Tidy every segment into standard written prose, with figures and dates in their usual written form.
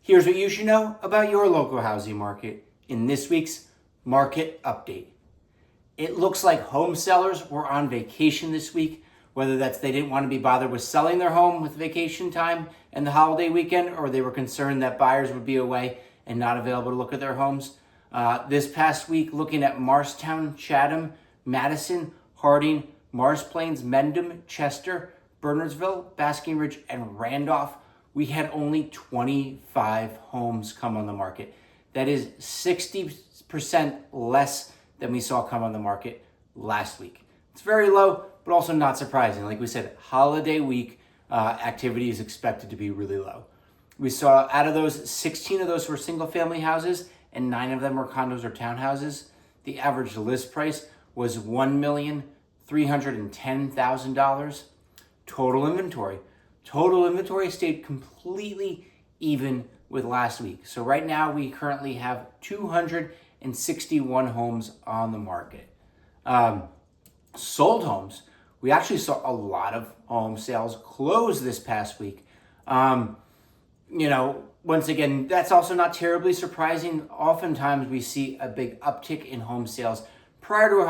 Here's what you should know about your local housing market in this week's Market Update. It looks like home sellers were on vacation this week, whether that's they didn't want to be bothered with selling their home with vacation time and the holiday weekend, or they were concerned that buyers would be away and not available to look at their homes. This past week, looking at Morristown, Chatham, Madison, Harding, Mars Plains, Mendham, Chester, Bernardsville, Basking Ridge, and Randolph, we had only 25 homes come on the market. That is 60% less than we saw come on the market last week. It's very low, but also not surprising. Like we said, holiday week activity is expected to be really low. We saw out of those, 16 of those were single family houses and 9 of them were condos or townhouses. The average list price was $1,310,000. Total inventory stayed completely even with last week. So right now we currently have 261 homes on the market. Sold homes, we actually saw a lot of home sales close this past week. Once again, that's also not terribly surprising. Oftentimes we see a big uptick in home sales prior to a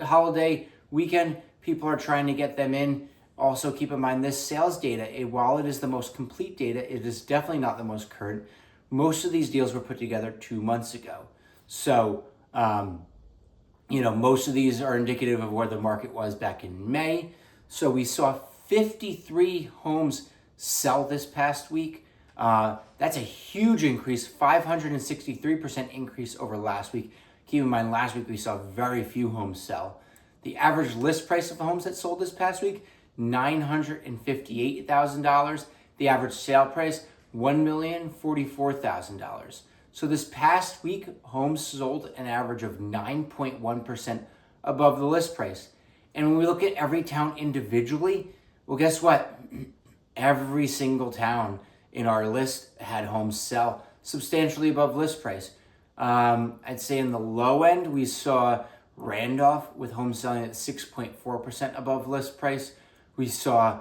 holiday weekend. People are trying to get them in. Also, keep in mind this sales data, while it is the most complete data, it is definitely not the most current. Most of these deals were put together 2 months ago. So, most of these are indicative of where the market was back in May. So we saw 53 homes sell this past week. That's a huge increase, 563% increase over last week. Keep in mind, last week we saw very few homes sell. The average list price of the homes that sold this past week, $958,000. The average sale price, $1,044,000. So this past week, homes sold an average of 9.1% above the list price. And when we look at every town individually, well, guess what? Every single town in our list had homes sell substantially above list price. I'd say in the low end, we saw Randolph with homes selling at 6.4% above list price. We saw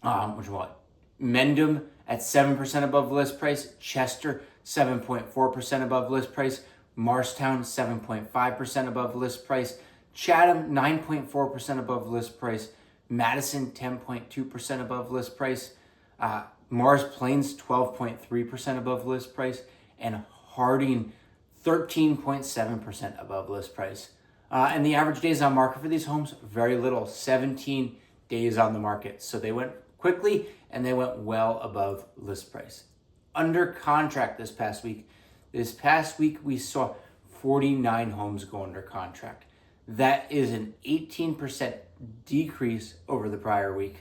Mendham at 7% above list price, Chester 7.4% above list price, Morristown 7.5% above list price, Chatham 9.4% above list price, Madison 10.2% above list price, Mars Plains 12.3% above list price, and Harding 13.7% above list price. And the average days on market for these homes, very little, 17 days on the market. So they went quickly and they went well above list price. Under contract this past week we saw 49 homes go under contract. That is an 18% decrease over the prior week.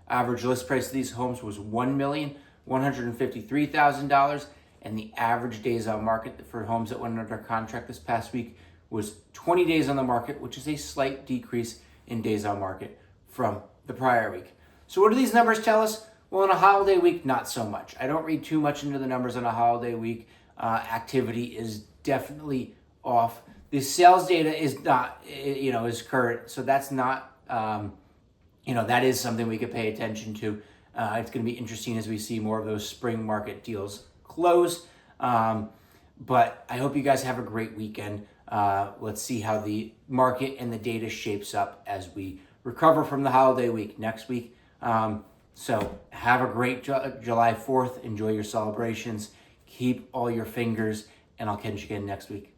Average list price of these homes was $1,153,000, and the average days on market for homes that went under contract this past week was 20 days on the market, which is a slight decrease in days on market from the prior week. So what do these numbers tell us? Well, in a holiday week, not so much. I don't read too much into the numbers on a holiday week. Activity is definitely off. The sales data is not, is current. So that's not, that is something we could pay attention to. It's going to be interesting as we see more of those spring market deals close. But I hope you guys have a great weekend. Let's see how the market and the data shapes up as we recover from the holiday week next week. So have a great July 4th. Enjoy your celebrations. Keep all your fingers, and I'll catch you again next week.